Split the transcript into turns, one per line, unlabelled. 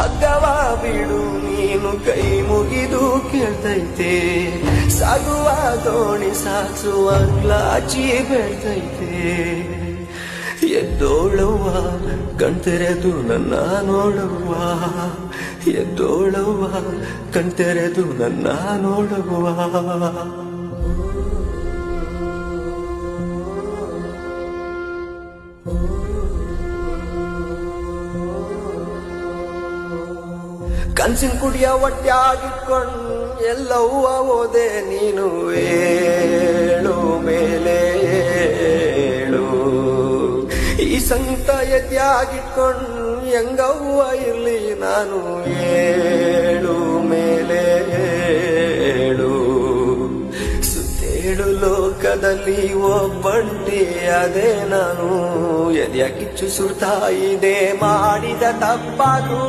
ಹಗ್ಗವ ಬಿಡು ನೀನು ಕೈ ಮುಗಿದು ಕೇಳ್ತೈತೆ, ಸಾಗುವ ದೋಣಿ ಸಾಗಿಸುವ ಲಾಚಿ ಬೆಳ್ತೈತೆ. ಎದ್ದೋಳವ್ವ ಕಣ್ತೆರೆದು ನನ್ನ ನೋಡವ್ವ, ಎದ್ದೋಳವ್ವ ಕಣ್ತೆರೆದು ನನ್ನ ನೋಡವ್ವ. ಕನ್ಸಿನ ಕುಡಿಯ ಹೊಟ್ಯಾಗಿಟ್ಕೊಂಡು ಎಲ್ಲವ್ವ ಓದೆ ನೀನು, ಏಳು ಮೇಲೆ ಏಳು. ಈ ಸಂತ ಎದ್ಯಾಗಿಟ್ಕೊಂಡು ಹೆಂಗವ್ವ ಇರ್ಲಿ ನಾನು, ಏಳು ಮೇಲೆ ಏಳು. ಸುತ್ತೇಳು ಲೋಕದಲ್ಲಿ ಒಬ್ಬಂಟಿ ಅದೇ ನಾನು, ಎದ್ಯಾಕಿಚ್ಚು ಸುಡ್ತಾ ಇದೆ ಮಾಡಿದ ತಪ್ಪಾದ್ರು